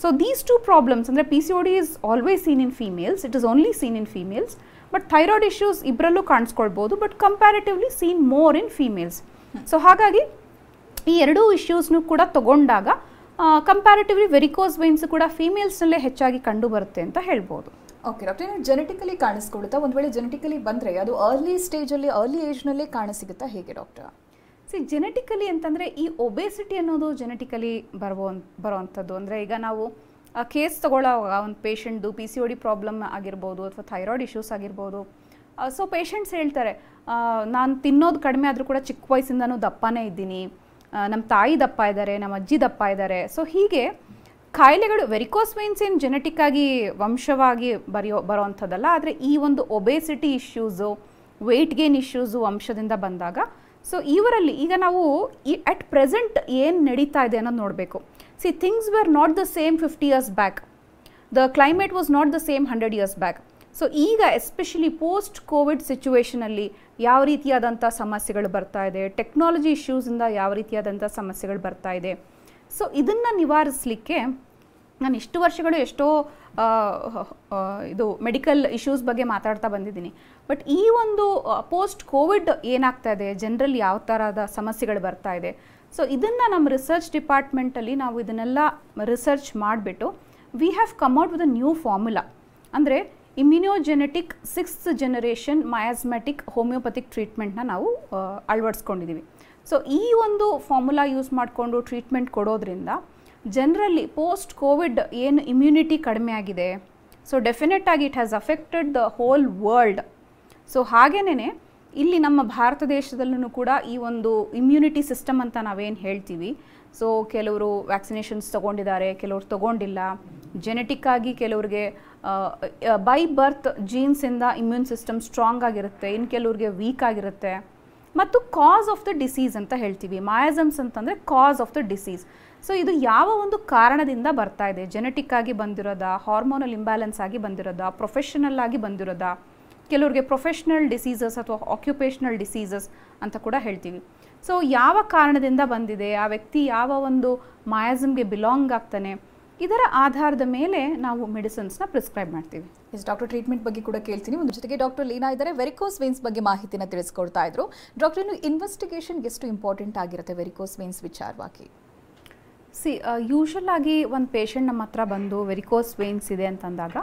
ಸೊ ದೀಸ್ ಟೂ ಪ್ರಾಬ್ಲಮ್ಸ್ ಅಂದರೆ PCOD is always seen in females, it is only seen in females, but thyroid issues ಇಬ್ಬರಲ್ಲೂ ಕಾಣಿಸ್ಕೊಳ್ಬೋದು, but comparatively seen more in females. So ಹಾಗಾಗಿ ಈ ಎರಡೂ ಇಶ್ಯೂಸ್ನೂ ಕೂಡ ತಗೊಂಡಾಗ ಕಂಪ್ಯಾರಿಟಿವ್ಲಿ ವೆರಿಕೋಸ್ ವೇನ್ಸ್ ಕೂಡ ಫೀಮೇಲ್ಸ್ನಲ್ಲೇ ಹೆಚ್ಚಾಗಿ ಕಂಡು ಬರುತ್ತೆ ಅಂತ ಹೇಳ್ಬೋದು. ಓಕೆ ಡಾಕ್ಟರ್, ಜೆನೆಟಿಕಲಿ ಕಾಣಿಸ್ಕೊಳ್ಳುತ್ತಾ? ಒಂದು ವೇಳೆ ಜೆನೆಟಿಕಲಿ ಬಂದರೆ ಅದು ಅರ್ಲಿ ಸ್ಟೇಜಲ್ಲಿ, ಅರ್ಲಿ ಏಜ್ನಲ್ಲೇ ಕಾಣಿಸಿಗುತ್ತಾ, ಹೇಗೆ ಡಾಕ್ಟರ್? ಜೆನೆಟಿಕಲಿ ಅಂತಂದರೆ ಈ ಒಬೇಸಿಟಿ ಅನ್ನೋದು ಜೆನೆಟಿಕಲಿ ಬರುವಂಥದ್ದು. ಅಂದರೆ ಈಗ ನಾವು ಕೇಸ್ ತಗೊಳ್ಳೋವಾಗ ಒಂದು ಪೇಷಂಟ್ದು PCOD ಪ್ರಾಬ್ಲಮ್ ಆಗಿರ್ಬೋದು ಅಥವಾ ಥೈರಾಯ್ಡ್ ಇಶ್ಯೂಸ್ ಆಗಿರ್ಬೋದು. ಸೊ ಪೇಷಂಟ್ಸ್ ಹೇಳ್ತಾರೆ, ನಾನು ತಿನ್ನೋದು ಕಡಿಮೆ ಆದರೂ ಕೂಡ ಚಿಕ್ಕ ವಯಸ್ಸಿಂದನೂ ದಪ್ಪನೇ ಇದ್ದೀನಿ, ನಮ್ಮ ತಾಯಿ ದಪ್ಪ ಇದ್ದಾರೆ, ನಮ್ಮ ಅಜ್ಜಿ ದಪ್ಪ ಇದ್ದಾರೆ. ಸೊ ಹೀಗೆ ಕಾಯಿಲೆಗಳು, ವೆರಿಕೋಸ್ ವೇನ್ಸ್ ಏನು ಜೆನೆಟಿಕ್ ಆಗಿ ವಂಶವಾಗಿ ಬರೋವಂಥದ್ದಲ್ಲ, ಆದರೆ ಈ ಒಂದು obesity issues, weight gain issues ವಂಶದಿಂದ ಬಂದಾಗ, ಸೊ ಇವರಲ್ಲಿ ಈಗ ನಾವು ಅಟ್ ಪ್ರೆಸೆಂಟ್ ಏನು ನಡೀತಾ ಇದೆ ಅನ್ನೋದು ನೋಡಬೇಕು. C, things where not the same 50 years back, the climate was not the same 100 years back. So ಈಗ ಎಸ್ಪೆಷಲಿ ಪೋಸ್ಟ್ ಕೋವಿಡ್ ಸಿಚುವೇಷನಲ್ಲಿ ಯಾವ ರೀತಿಯಾದಂಥ ಸಮಸ್ಯೆಗಳು ಬರ್ತಾ ಇದೆ, ಟೆಕ್ನಾಲಜಿ ಇಶ್ಯೂಸಿಂದ ಯಾವ ರೀತಿಯಾದಂಥ ಸಮಸ್ಯೆಗಳು ಬರ್ತಾ ಇದೆ. ಸೊ ಇದನ್ನು ನಿವಾರಿಸಲಿಕ್ಕೆ ನಾನು ಇಷ್ಟು ವರ್ಷಗಳು ಎಷ್ಟೋ ಇದು ಮೆಡಿಕಲ್ ಇಶ್ಯೂಸ್ ಬಗ್ಗೆ ಮಾತಾಡ್ತಾ ಬಂದಿದ್ದೀನಿ. ಬಟ್ ಈ ಒಂದು ಪೋಸ್ಟ್ ಕೋವಿಡ್ ಏನಾಗ್ತಾ ಇದೆ, ಜನರಲ್ಲಿ ಯಾವ ಥರದ ಸಮಸ್ಯೆಗಳು ಬರ್ತಾ ಇದೆ, ಸೊ ಇದನ್ನು ನಮ್ಮ ರಿಸರ್ಚ್ ಡಿಪಾರ್ಟ್ಮೆಂಟಲ್ಲಿ ನಾವು ಇದನ್ನೆಲ್ಲ ರಿಸರ್ಚ್ ಮಾಡಿಬಿಟ್ಟು we have come out with a new formula. ಅಂದರೆ ಇಮ್ಯುನೋಜೆನೆಟಿಕ್ 6th generation ಮಯಾಸ್ಮೆಟಿಕ್ ಹೋಮಿಯೋಪತಿಕ್ ಟ್ರೀಟ್ಮೆಂಟ್ನ ನಾವು ಅಳವಡಿಸ್ಕೊಂಡಿದ್ದೀವಿ. ಸೊ ಈ ಒಂದು ಫಾರ್ಮುಲಾ ಯೂಸ್ ಮಾಡಿಕೊಂಡು ಟ್ರೀಟ್ಮೆಂಟ್ ಕೊಡೋದ್ರಿಂದ ಜನರಲ್ಲಿ ಪೋಸ್ಟ್ ಕೋವಿಡ್ ಏನು ಇಮ್ಯುನಿಟಿ ಕಡಿಮೆ ಆಗಿದೆ, ಸೊ ಡೆಫಿನೆಟ್ ಆಗಿ it has affected the whole world. So ಹಾಗೇನೇ ಇಲ್ಲಿ ನಮ್ಮ ಭಾರತ ದೇಶದಲ್ಲೂ ಕೂಡ ಈ ಒಂದು ಇಮ್ಯುನಿಟಿ ಸಿಸ್ಟಮ್ ಅಂತ ನಾವೇನು ಹೇಳ್ತೀವಿ, ಸೊ ಕೆಲವರು ವ್ಯಾಕ್ಸಿನೇಷನ್ಸ್ ತೊಗೊಂಡಿದ್ದಾರೆ, ಕೆಲವರು ತೊಗೊಂಡಿಲ್ಲ, ಜೆನೆಟಿಕ್ ಆಗಿ ಕೆಲವ್ರಿಗೆ ಬೈ ಬರ್ತ್ ಜೀನ್ಸಿಂದ ಇಮ್ಯೂನ್ ಸಿಸ್ಟಮ್ ಸ್ಟ್ರಾಂಗ್ ಆಗಿರುತ್ತೆ, ಇನ್ನು ಕೆಲವ್ರಿಗೆ ವೀಕ್ ಆಗಿರುತ್ತೆ. ಮತ್ತು ಕಾಸ್ ಆಫ್ ದ ಡಿಸೀಸ್ ಅಂತ ಹೇಳ್ತೀವಿ, ಮಯಾಸಮ್ಸ್ ಅಂತಂದರೆ ಕಾಸ್ ಆಫ್ ದ ಡಿಸೀಸ್. ಸೊ ಇದು ಯಾವ ಒಂದು ಕಾರಣದಿಂದ ಬರ್ತಾ ಇದೆ, ಜೆನೆಟಿಕ್ ಆಗಿ ಬಂದಿರೋದಾ, ಹಾರ್ಮೋನಲ್ ಇಂಬ್ಯಾಲೆನ್ಸ್ ಆಗಿ ಬಂದಿರೋದಾ, ಪ್ರೊಫೆಷನಲ್ ಆಗಿ ಬಂದಿರೋದಾ, ಕೆಲವ್ರಿಗೆ ಪ್ರೊಫೆಷ್ನಲ್ ಡಿಸೀಸಸ್ ಅಥವಾ ಆಕ್ಯುಪೇಷನಲ್ ಡಿಸೀಸಸ್ ಅಂತ ಕೂಡ ಹೇಳ್ತೀವಿ. ಸೊ ಯಾವ ಕಾರಣದಿಂದ ಬಂದಿದೆ, ಆ ವ್ಯಕ್ತಿ ಯಾವ ಒಂದು ಮಯಾಸಮ್ಗೆ ಬಿಲಾಂಗ್ ಆಗ್ತಾನೆ, ಇದರ ಆಧಾರದ ಮೇಲೆ ನಾವು ಮೆಡಿಸಿನ್ಸ್ನ ಪ್ರಿಸ್ಕ್ರೈಬ್ ಮಾಡ್ತೀವಿ. ಡಾಕ್ಟರ್, ಟ್ರೀಟ್ಮೆಂಟ್ ಬಗ್ಗೆ ಕೂಡ ಕೇಳ್ತೀನಿ. ಒಂದು ಜೊತೆಗೆ ಡಾಕ್ಟರ್ ಲೀನಾ ಇದ್ದಾರೆ, ವೆರಿಕೋಸ್ ವೇನ್ಸ್ ಬಗ್ಗೆ ಮಾಹಿತಿನ ತಿಳಿಸ್ಕೊಡ್ತಾ ಇದ್ರು. ಡಾಕ್ಟರ್, ಇನ್ನು ಇನ್ವೆಸ್ಟಿಗೇಷನ್ ಎಷ್ಟು ಇಂಪಾರ್ಟೆಂಟ್ ಆಗಿರುತ್ತೆ ವೆರಿಕೋಸ್ ವೇನ್ಸ್ ವಿಚಾರವಾಗಿ? ಯೂಶಲ್ ಆಗಿ ಒಂದು ಪೇಷಂಟ್ ನಮ್ಮ ಹತ್ರ ಬಂದು ವೆರಿಕೋಸ್ ವೇನ್ಸ್ ಇದೆ ಅಂತಂದಾಗ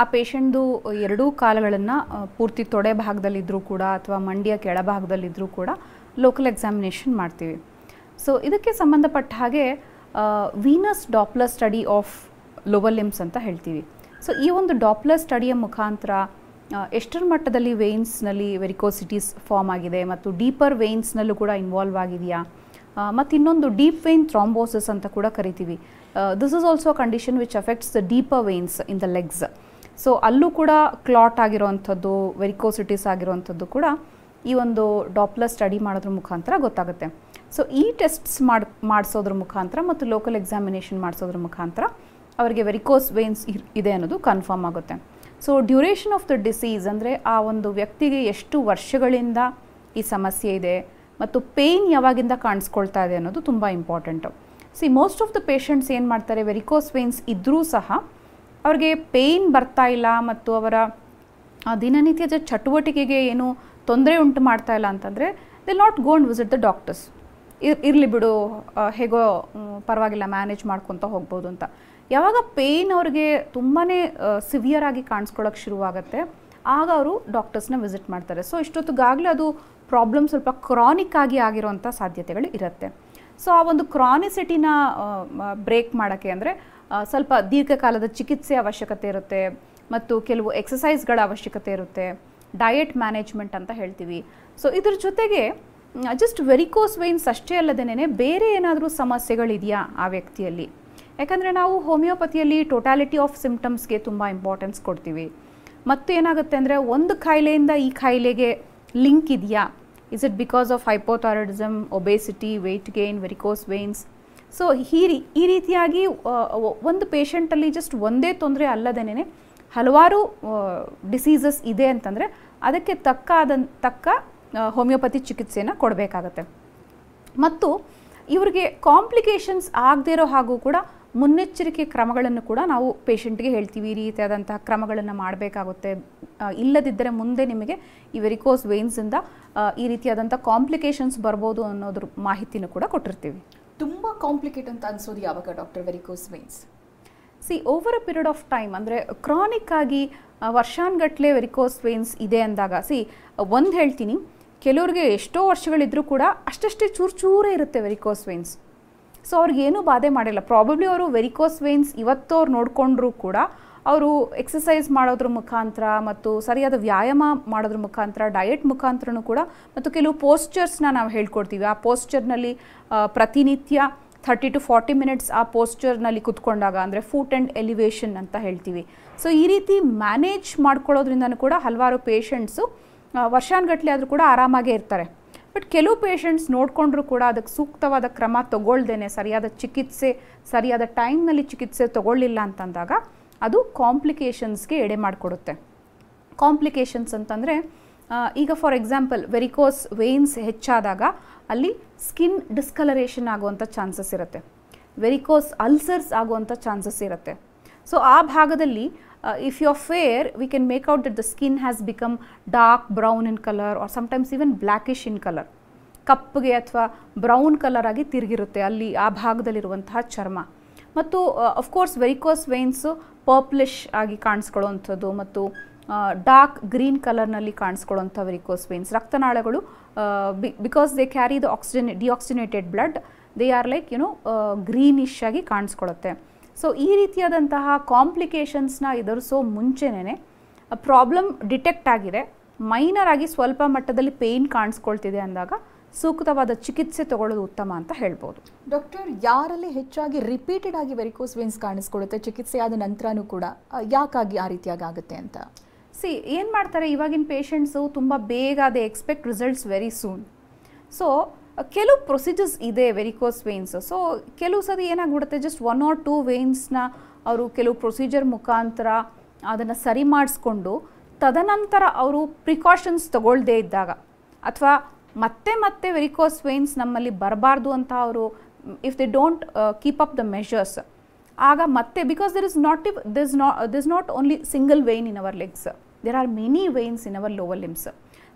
ಆ ಪೇಷಂಟ್ದು ಎರಡೂ ಕಾಲುಗಳನ್ನು ಪೂರ್ತಿ ತೊಡೆ ಭಾಗದಲ್ಲಿದ್ದರೂ ಕೂಡ ಅಥವಾ ಮಂಡಿಯ ಕೆಳಭಾಗದಲ್ಲಿದ್ದರೂ ಕೂಡ ಲೋಕಲ್ ಎಕ್ಸಾಮಿನೇಷನ್ ಮಾಡ್ತೀವಿ. ಸೊ ಇದಕ್ಕೆ ಸಂಬಂಧಪಟ್ಟ ಹಾಗೆ Venus Doppler study of lower limbs ಅಂತ ಹೇಳ್ತೀವಿ. ಸೊ ಈ ಒಂದು ಡಾಪ್ಲರ್ ಸ್ಟಡಿಯ ಮುಖಾಂತರ ಎಷ್ಟರ ಮಟ್ಟದಲ್ಲಿ ವೇನ್ಸ್ನಲ್ಲಿ ವೆರಿಕೋಸಿಟೀಸ್ ಫಾರ್ಮ್ ಆಗಿದೆ ಮತ್ತು ಡೀಪರ್ ವೇನ್ಸ್ನಲ್ಲೂ ಕೂಡ ಇನ್ವಾಲ್ವ್ ಆಗಿದೆಯಾ, ಮತ್ತು ಇನ್ನೊಂದು ಡೀಪ್ ವೇನ್ ಥ್ರಾಂಬೋಸಿಸ್ ಅಂತ ಕೂಡ ಕರಿತೀವಿ. This is also a condition which affects the deeper veins in the legs. So ಅಲ್ಲೂ ಕೂಡ ಕ್ಲಾಟ್ ಆಗಿರೋವಂಥದ್ದು, ವೆರಿಕೋಸಿಟೀಸ್ ಆಗಿರೋವಂಥದ್ದು ಕೂಡ ಈ ಒಂದು ಡಾಪ್ಲರ್ ಸ್ಟಡಿ ಮಾಡೋದ್ರ ಮುಖಾಂತರ ಗೊತ್ತಾಗುತ್ತೆ. ಸೊ ಈ ಟೆಸ್ಟ್ಸ್ ಮಾಡಿಸೋದ್ರ ಮುಖಾಂತರ ಮತ್ತು ಲೋಕಲ್ ಎಕ್ಸಾಮಿನೇಷನ್ ಮಾಡಿಸೋದ್ರ ಮುಖಾಂತರ ಅವರಿಗೆ ವೆರಿಕೋಸ್ ವೇನ್ಸ್ ಇದೆ ಅನ್ನೋದು ಕನ್ಫರ್ಮ್ ಆಗುತ್ತೆ. So duration of the disease ಅಂದರೆ ಆ ಒಂದು ವ್ಯಕ್ತಿಗೆ ಎಷ್ಟು ವರ್ಷಗಳಿಂದ ಈ ಸಮಸ್ಯೆ ಇದೆ ಮತ್ತು ಪೇಯ್ನ್ ಯಾವಾಗಿಂದ ಕಾಣಿಸ್ಕೊಳ್ತಾ ಇದೆ ಅನ್ನೋದು ತುಂಬ important. Most of the patients ಏನು ಮಾಡ್ತಾರೆ, ವೆರಿಕೋಸ್ ವೇನ್ಸ್ ಇದ್ದರೂ ಸಹ ಅವ್ರಿಗೆ ಪೇಯ್ನ್ ಬರ್ತಾ ಇಲ್ಲ ಮತ್ತು ಅವರ ದಿನನಿತ್ಯದ ಚಟುವಟಿಕೆಗೆ ಏನು ತೊಂದರೆ ಉಂಟು ಮಾಡ್ತಾ ಇಲ್ಲ ಅಂತಂದರೆ they not go and visit the doctors. ಇರಲಿ ಬಿಡು, ಹೇಗೋ ಪರವಾಗಿಲ್ಲ, ಮ್ಯಾನೇಜ್ ಮಾಡ್ಕೊತ ಹೋಗ್ಬೋದು ಅಂತ. ಯಾವಾಗ ಪೇಯ್ನ್ ಅವ್ರಿಗೆ ತುಂಬಾ ಸಿವಿಯರ್ ಆಗಿ ಕಾಣಿಸ್ಕೊಳ್ಳೋಕೆ ಶುರುವಾಗುತ್ತೆ ಆಗ ಅವರು ಡಾಕ್ಟರ್ಸ್ನ ವಿಸಿಟ್ ಮಾಡ್ತಾರೆ. ಸೊ ಇಷ್ಟೊತ್ತಿಗಾಗಲೇ ಅದು ಪ್ರಾಬ್ಲಮ್ ಸ್ವಲ್ಪ ಕ್ರಾನಿಕ್ ಆಗಿ ಆಗಿರೋವಂಥ ಸಾಧ್ಯತೆಗಳು ಇರುತ್ತೆ. ಸೊ ಆ ಒಂದು ಕ್ರಾನಿಸಿಟಿನ ಬ್ರೇಕ್ ಮಾಡೋಕ್ಕೆ ಅಂದರೆ ಸ್ವಲ್ಪ ದೀರ್ಘಕಾಲದ ಚಿಕಿತ್ಸೆ ಅವಶ್ಯಕತೆ ಇರುತ್ತೆ ಮತ್ತು ಕೆಲವು ಎಕ್ಸಸೈಸ್ಗಳ ಅವಶ್ಯಕತೆ ಇರುತ್ತೆ, ಡಯಟ್ ಮ್ಯಾನೇಜ್ಮೆಂಟ್ ಅಂತ ಹೇಳ್ತೀವಿ. ಸೊ ಇದ್ರ ಜೊತೆಗೆ ಜಸ್ಟ್ ವೆರಿಕೋಸ್ ವೇನ್ಸ್ ಅಷ್ಟೇ ಅಲ್ಲದೇನೆ ಬೇರೆ ಏನಾದರೂ ಸಮಸ್ಯೆಗಳಿದೆಯಾ ಆ ವ್ಯಕ್ತಿಯಲ್ಲಿ. ಯಾಕಂದರೆ ನಾವು ಹೋಮಿಯೋಪತಿಯಲ್ಲಿ ಟೋಟಾಲಿಟಿ ಆಫ್ ಸಿಮ್ಟಮ್ಸ್ಗೆ ತುಂಬ ಇಂಪಾರ್ಟೆನ್ಸ್ ಕೊಡ್ತೀವಿ. ಮತ್ತು ಏನಾಗುತ್ತೆ ಅಂದರೆ ಒಂದು ಕಾಯಿಲೆಯಿಂದ ಈ ಕಾಯಿಲೆಗೆ ಲಿಂಕ್ ಇದೆಯಾ, is it because of hypothyroidism, obesity, weight gain, varicose veins? So ಈ ರೀತಿಯಾಗಿ ಒಂದು ಪೇಷಂಟಲ್ಲಿ ಜಸ್ಟ್ ಒಂದೇ ತೊಂದರೆ ಅಲ್ಲದೇನೆ ಹಲವಾರು ಡಿಸೀಸಸ್ ಇದೆ ಅಂತಂದರೆ ಅದಕ್ಕೆ ತಕ್ಕ ಹೋಮಿಯೋಪತಿ ಚಿಕಿತ್ಸೆಯನ್ನು ಕೊಡಬೇಕಾಗತ್ತೆ. ಮತ್ತು ಇವರಿಗೆ ಕಾಂಪ್ಲಿಕೇಶನ್ಸ್ ಆಗದೇ ಇರೋ ಹಾಗೂ ಕೂಡ ಮುನ್ನೆಚ್ಚರಿಕೆ ಕ್ರಮಗಳನ್ನು ಕೂಡ ನಾವು ಪೇಷಂಟ್ಗೆ ಹೇಳ್ತೀವಿ. ಈ ರೀತಿಯಾದಂತಹ ಕ್ರಮಗಳನ್ನು ಮಾಡಬೇಕಾಗುತ್ತೆ, ಇಲ್ಲದಿದ್ದರೆ ಮುಂದೆ ನಿಮಗೆ ಈ ವೆರಿಕೋಸ್ ವೇನ್ಸಿಂದ ಈ ರೀತಿಯಾದಂಥ ಕಾಂಪ್ಲಿಕೇಶನ್ಸ್ ಬರ್ಬೋದು ಅನ್ನೋದ್ರ ಮಾಹಿತಿನೂ ಕೂಡ ಕೊಟ್ಟಿರ್ತೀವಿ. ತುಂಬ ಕಾಂಪ್ಲಿಕೇಟ್ ಅಂತ ಅನ್ಸೋದು ಯಾವಾಗ doctor varicose veins? Over a period of time, ಅಂದರೆ ಕ್ರಾನಿಕ್ ಆಗಿ ವರ್ಷಾನುಗಟ್ಟಲೆ ವೆರಿಕೋಸ್ ವೇನ್ಸ್ ಇದೆ ಅಂದಾಗ ಒಂದು ಹೇಳ್ತೀನಿ, ಕೆಲವ್ರಿಗೆ ಎಷ್ಟೋ ವರ್ಷಗಳಿದ್ರೂ ಕೂಡ ಅಷ್ಟೇ ಚೂರೇ ಇರುತ್ತೆ ವೆರಿಕೋಸ್ ವೇನ್ಸ್. ಸೊ ಅವ್ರಿಗೇನೂ ಬಾಧೆ ಮಾಡಿಲ್ಲ. ಪ್ರಾಬಬ್ಲಿ ಅವರು ವೆರಿಕೋಸ್ ವೇನ್ಸ್ ಇವತ್ತು ಅವ್ರು ನೋಡಿಕೊಂಡ್ರೂ ಕೂಡ ಅವರು ಎಕ್ಸಸೈಸ್ ಮಾಡೋದ್ರ ಮುಖಾಂತರ ಮತ್ತು ಸರಿಯಾದ ವ್ಯಾಯಾಮ ಮಾಡೋದ್ರ ಮುಖಾಂತರ, ಡಯಟ್ ಮುಖಾಂತರನೂ ಕೂಡ, ಮತ್ತು ಕೆಲವು ಪೋಸ್ಚರ್ಸ್ನ ನಾವು ಹೇಳ್ಕೊಡ್ತೀವಿ. ಆ ಪೋಸ್ಚರ್ನಲ್ಲಿ ಪ್ರತಿನಿತ್ಯ 30 to 40 ಮಿನಿಟ್ಸ್ ಆ ಪೋಸ್ಚರ್ನಲ್ಲಿ ಕುತ್ಕೊಂಡಾಗ, ಅಂದರೆ ಫೂಟ್ ಆ್ಯಂಡ್ ಎಲಿವೇಷನ್ ಅಂತ ಹೇಳ್ತೀವಿ. ಸೊ ಈ ರೀತಿ ಮ್ಯಾನೇಜ್ ಮಾಡ್ಕೊಳ್ಳೋದ್ರಿಂದನೂ ಕೂಡ ಹಲವಾರು ಪೇಷಂಟ್ಸು ವರ್ಷಾನುಗಟ್ಟಲೆ ಆದರೂ ಕೂಡ ಆರಾಮಾಗೇ ಇರ್ತಾರೆ. ಬಟ್ ಕೆಲವು ಪೇಷಂಟ್ಸ್ ನೋಡಿಕೊಂಡ್ರೂ ಕೂಡ ಅದಕ್ಕೆ ಸೂಕ್ತವಾದ ಕ್ರಮ ತಗೊಳ್ದೇನೆ, ಸರಿಯಾದ ಚಿಕಿತ್ಸೆ ಸರಿಯಾದ ಟೈಮ್ನಲ್ಲಿ ಚಿಕಿತ್ಸೆ ತಗೊಳ್ಳಿಲ್ಲ ಅಂತಂದಾಗ ಅದು ಕಾಂಪ್ಲಿಕೇಶನ್ಸ್ಗೆ ಎಡೆ ಮಾಡಿಕೊಡುತ್ತೆ. ಕಾಂಪ್ಲಿಕೇಶನ್ಸ್ ಅಂತಂದರೆ ಈಗ ಫಾರ್ ಎಕ್ಸಾಂಪಲ್ ವೆರಿಕೋಸ್ ವೇನ್ಸ್ ಹೆಚ್ಚಾದಾಗ ಅಲ್ಲಿ ಸ್ಕಿನ್ ಡಿಸ್ಕಲರೇಷನ್ ಆಗುವಂಥ ಚಾನ್ಸಸ್ ಇರುತ್ತೆ, ವೆರಿಕೋಸ್ ಅಲ್ಸರ್ಸ್ ಆಗುವಂಥ ಚಾನ್ಸಸ್ ಇರುತ್ತೆ. ಸೊ ಆ ಭಾಗದಲ್ಲಿ if you are fair, we can make out that the skin has become dark brown in colour or sometimes even blackish in colour. ಕಪ್ಪಗೆ ಅಥವಾ ಬ್ರೌನ್ ಕಲರ್ ಆಗಿ ತಿರುಗಿರುತ್ತೆ ಅಲ್ಲಿ ಆ ಭಾಗದಲ್ಲಿರುವಂತಹ ಚರ್ಮ. ಮತ್ತು ಅಫ್ಕೋರ್ಸ್ ವೆರಿಕೋಸ್ ವೇನ್ಸು ಪರ್ಪ್ಲಿಶ್ ಆಗಿ ಕಾಣಿಸ್ಕೊಳ್ಳುವಂಥದ್ದು ಮತ್ತು ಡಾರ್ಕ್ ಗ್ರೀನ್ ಕಲರ್ನಲ್ಲಿ ಕಾಣಿಸ್ಕೊಳ್ಳುವಂಥ ವೆರಿಕೋಸ್ ವೇನ್ಸ್. ರಕ್ತನಾಳಗಳು because they carry the deoxygenated blood, they are like greenish ಆಗಿ ಕಾಣಿಸ್ಕೊಳ್ಳುತ್ತೆ. ಸೊ ಈ ರೀತಿಯಾದಂತಹ ಕಾಂಪ್ಲಿಕೇಶನ್ಸ್ನ ಎದುರಿಸೋ ಮುಂಚೆನೇ ಪ್ರಾಬ್ಲಮ್ ಡಿಟೆಕ್ಟ್ ಆಗಿದೆ, ಮೈನರ್ ಆಗಿ ಸ್ವಲ್ಪ ಮಟ್ಟದಲ್ಲಿ ಪೇಯ್ನ್ ಕಾಣಿಸ್ಕೊಳ್ತಿದೆ ಅಂದಾಗ ಸೂಕ್ತವಾದ ಚಿಕಿತ್ಸೆ ತಗೊಳ್ಳೋದು ಉತ್ತಮ ಅಂತ ಹೇಳ್ಬೋದು. ಡಾಕ್ಟರ್, ಯಾರಲ್ಲಿ ಹೆಚ್ಚಾಗಿ ರಿಪೀಟೆಡ್ ಆಗಿ ವೆರಿಕೋಸ್ ವೇನ್ಸ್ ಕಾಣಿಸ್ಕೊಳ್ಳುತ್ತೆ ಚಿಕಿತ್ಸೆ ಆದ ನಂತರನೂ ಕೂಡ, ಯಾಕಾಗಿ ಆ ರೀತಿಯಾಗಿ ಆಗುತ್ತೆ ಅಂತ? ಏನು ಮಾಡ್ತಾರೆ ಇವಾಗಿನ ಪೇಷಂಟ್ಸು, ತುಂಬ ಬೇಗ they expect results very soon. So ಕೆಲವು ಪ್ರೊಸೀಜರ್ಸ್ ಇದೆ ವೆರಿಕೋಸ್ ವೇನ್ಸ್. ಸೊ ಕೆಲವು ಸರಿ ಏನಾಗ್ಬಿಡುತ್ತೆ, ಜಸ್ಟ್ 1 or 2 ವೇನ್ಸ್ನ ಅವರು ಕೆಲವು ಪ್ರೊಸೀಜರ್ ಮುಖಾಂತರ ಅದನ್ನು ಸರಿ ಮಾಡಿಸ್ಕೊಂಡು ತದನಂತರ ಅವರು ಪ್ರಿಕಾಷನ್ಸ್ ತಗೊಳ್ಳದೇ ಇದ್ದಾಗ, ಅಥವಾ ಮತ್ತೆ ವೆರಿಕೋಸ್ ವೇನ್ಸ್ ನಮ್ಮಲ್ಲಿ ಬರಬಾರ್ದು ಅಂತ ಅವರು if they don't keep up the measures, ಆಗ ಮತ್ತೆ because there is not only single vein in our legs, there are many veins in our lower limbs.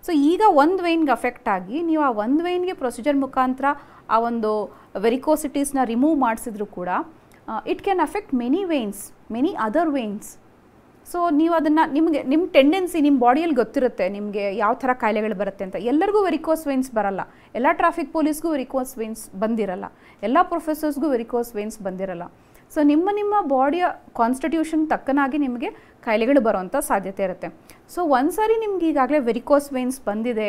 So ಈಗ ಒಂದು ವೇನ್ಗೆ ಅಫೆಕ್ಟ್ ಆಗಿ ನೀವು ಆ ಒಂದು ವೇನ್ಗೆ ಪ್ರೊಸೀಜರ್ ಮುಖಾಂತರ ಆ ಒಂದು ವೆರಿಕೋಸಿಟೀಸ್ನ ರಿಮೂವ್ ಮಾಡಿಸಿದ್ರು ಕೂಡ it can affect many veins, many other veins. So ನೀವು ಅದನ್ನು ನಿಮ್ಮ ಟೆಂಡೆನ್ಸಿ ನಿಮ್ಮ ಬಾಡಿಯಲ್ಲಿ ಗೊತ್ತಿರುತ್ತೆ ನಿಮಗೆ ಯಾವ ಥರ ಕಾಯಿಲೆಗಳು ಬರುತ್ತೆ ಅಂತ. ಎಲ್ಲರಿಗೂ ವೆರಿಕೋಸ್ ವೇನ್ಸ್ ಬರಲ್ಲ, ಎಲ್ಲ ಟ್ರಾಫಿಕ್ ಪೊಲೀಸ್ಗೂ ವೆರಿಕೋಸ್ ವೇನ್ಸ್ ಬಂದಿರಲ್ಲ, ಎಲ್ಲ ಪ್ರೊಫೆಸರ್ಸ್ಗೂ ವೆರಿಕೋಸ್ ವೇನ್ಸ್ ಬಂದಿರಲ್ಲ. ಸೊ ನಿಮ್ಮ ಬಾಡಿಯ ಕಾನ್ಸ್ಟಿಟ್ಯೂಷನ್ ತಕ್ಕನಾಗಿ ನಿಮಗೆ ಕಾಯಿಲೆಗಳು ಬರೋವಂಥ ಸಾಧ್ಯತೆ ಇರುತ್ತೆ. ಸೊ ಒಂದು ಸಾರಿ ನಿಮ್ಗೆ ಈಗಾಗಲೇ ವೆರಿಕೋಸ್ ವೇನ್ಸ್ ಬಂದಿದೆ,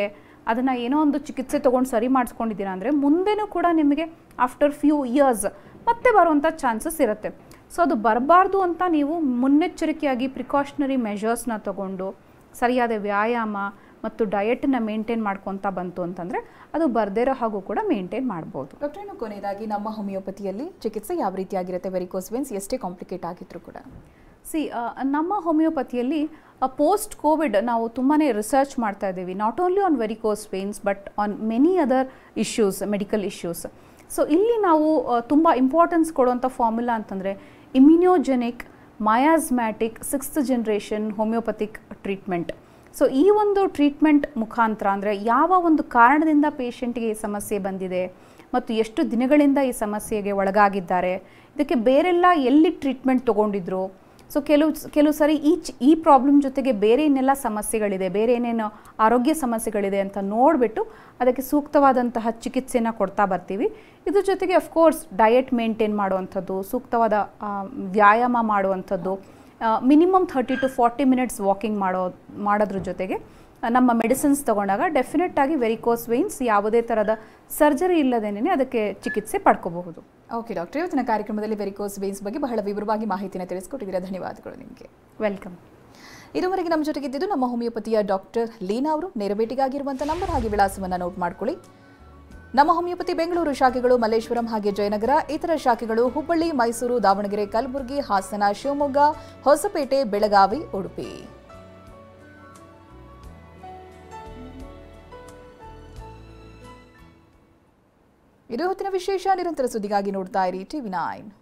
ಅದನ್ನು ಏನೋ ಒಂದು ಚಿಕಿತ್ಸೆ ತೊಗೊಂಡು ಸರಿ ಮಾಡಿಸ್ಕೊಂಡಿದ್ದೀರಾ ಅಂದರೆ ಮುಂದೆನೂ ಕೂಡ ನಿಮಗೆ ಆಫ್ಟರ್ ಫ್ಯೂ ಇಯರ್ಸ್ ಮತ್ತೆ ಬರುವಂಥ ಚಾನ್ಸಸ್ ಇರುತ್ತೆ. ಸೊ ಅದು ಬರಬಾರ್ದು ಅಂತ ನೀವು ಮುನ್ನೆಚ್ಚರಿಕೆಯಾಗಿ ಪ್ರಿಕಾಷನರಿ ಮೆಷರ್ಸ್ನ ತಗೊಂಡು ಸರಿಯಾದ ವ್ಯಾಯಾಮ ಮತ್ತು ಡಯಟನ್ನು ಮೇಂಟೈನ್ ಮಾಡ್ಕೊತಾ ಬಂತು ಅಂತಂದರೆ ಅದು ಬರ್ದಿರೋ ಹಾಗೂ ಕೂಡ ಮೇಂಟೈನ್ ಮಾಡ್ಬೋದು. ಡಾಕ್ಟರ್, ಇನ್ನು ಕೊನೆಯದಾಗಿ ನಮ್ಮ ಹೋಮಿಯೋಪತಿಯಲ್ಲಿ ಚಿಕಿತ್ಸೆ ಯಾವ ರೀತಿಯಾಗಿರುತ್ತೆ ವೆರಿಕೋಸ್ ವೇನ್ಸ್ ಎಷ್ಟೇ ಕಾಂಪ್ಲಿಕೇಟ್ ಆಗಿದ್ರು ಕೂಡ? ನಮ್ಮ ಹೋಮಿಯೋಪತಿಯಲ್ಲಿ ಪೋಸ್ಟ್ ಕೋವಿಡ್ ನಾವು ತುಂಬಾ ರಿಸರ್ಚ್ ಮಾಡ್ತಾ ಇದ್ದೀವಿ, not only on varicose veins but on many other issues, medical issues. So ಇಲ್ಲಿ ನಾವು ತುಂಬ ಇಂಪಾರ್ಟೆನ್ಸ್ ಕೊಡುವಂಥ ಫಾರ್ಮುಲಾ ಅಂತಂದರೆ ಇಮ್ಯುನೋಜೆನಿಕ್ ಮಯಾಸ್ಮ್ಯಾಟಿಕ್ 6th generation homeopathic treatment. So ಈ ಒಂದು ಟ್ರೀಟ್ಮೆಂಟ್ ಮುಖಾಂತರ ಅಂದರೆ ಯಾವ ಒಂದು ಕಾರಣದಿಂದ ಪೇಷಂಟ್ಗೆ ಈ ಸಮಸ್ಯೆ ಬಂದಿದೆ ಮತ್ತು ಎಷ್ಟು ದಿನಗಳಿಂದ ಈ ಸಮಸ್ಯೆಗೆ ಒಳಗಾಗಿದ್ದಾರೆ, ಇದಕ್ಕೆ ಬೇರೆಲ್ಲ ಎಲ್ಲಿ ಟ್ರೀಟ್ಮೆಂಟ್ ತೊಗೊಂಡಿದ್ರು, ಸೊ ಕೆಲವು ಸರಿ ಈ ಪ್ರಾಬ್ಲಮ್ ಜೊತೆಗೆ ಬೇರೆ ಏನೆಲ್ಲ ಸಮಸ್ಯೆಗಳಿದೆ, ಬೇರೆ ಏನೇನು ಆರೋಗ್ಯ ಸಮಸ್ಯೆಗಳಿದೆ ಅಂತ ನೋಡಿಬಿಟ್ಟು ಅದಕ್ಕೆ ಸೂಕ್ತವಾದಂತಹ ಚಿಕಿತ್ಸೆನ ಕೊಡ್ತಾ ಬರ್ತೀವಿ. ಇದ್ರ ಜೊತೆಗೆ ಅಫ್ಕೋರ್ಸ್ ಡಯಟ್ ಮೇಂಟೈನ್ ಮಾಡುವಂಥದ್ದು, ಸೂಕ್ತವಾದ ವ್ಯಾಯಾಮ ಮಾಡುವಂಥದ್ದು, ಮಿನಿಮಮ್ 30 to 40 ಮಿನಿಟ್ಸ್ ವಾಕಿಂಗ್ ಮಾಡೋದ್ರ ಜೊತೆಗೆ ನಮ್ಮ ಮೆಡಿಸಿನ್ಸ್ ತೊಗೊಂಡಾಗ ಡೆಫಿನೆಟ್ ಆಗಿ ವೆರಿಕೋಸ್ ವೇನ್ಸ್ ಯಾವುದೇ ಥರದ ಸರ್ಜರಿ ಇಲ್ಲದೇನೆ ಅದಕ್ಕೆ ಚಿಕಿತ್ಸೆ ಪಡ್ಕೋಬಹುದು. ಓಕೆ ಡಾಕ್ಟರ್, ಇವತ್ತಿನ ಕಾರ್ಯಕ್ರಮದಲ್ಲಿ ವೆರಿಕೋಸ್ ವೇನ್ಸ್ ಬಗ್ಗೆ ಬಹಳ ವಿವರವಾಗಿ ಮಾಹಿತಿನ ತಿಳಿಸ್ಕೊಟ್ಟಿದ್ದೀರಾ, ಧನ್ಯವಾದಗಳು ನಿಮಗೆ. ವೆಲ್ಕಮ್. ಇದುವರೆಗೆ ನಮ್ಮ ಜೊತೆಗಿದ್ದು ನಮ್ಮ ಹೋಮಿಯೋಪತಿಯ ಡಾಕ್ಟರ್ ಲೀನಾ ಅವರು. ನೇರ ಭೇಟಿಗಾಗಿರುವಂತಹ ನಂಬರ್ ಹಾಗೆ ವಿಳಾಸವನ್ನು ನೋಟ್ ಮಾಡ್ಕೊಳ್ಳಿ. ನಮ್ಮ ಹೋಮಿಯೋಪತಿ ಬೆಂಗಳೂರು ಶಾಖೆಗಳು ಮಲ್ಲೇಶ್ವರಂ ಹಾಗೆ ಜಯನಗರ, ಇತರ ಶಾಖೆಗಳು ಹುಬ್ಬಳ್ಳಿ, ಮೈಸೂರು, ದಾವಣಗೆರೆ, ಕಲಬುರಗಿ, ಹಾಸನ, ಶಿವಮೊಗ್ಗ, ಹೊಸಪೇಟೆ, ಬೆಳಗಾವಿ, ಉಡುಪಿ. ಇದು ಹೊತ್ತಿನ ವಿಶೇಷ. ನಿರಂತರ ಸುದ್ದಿಗಾಗಿ ನೋಡ್ತಾ ಇರಿ TV9.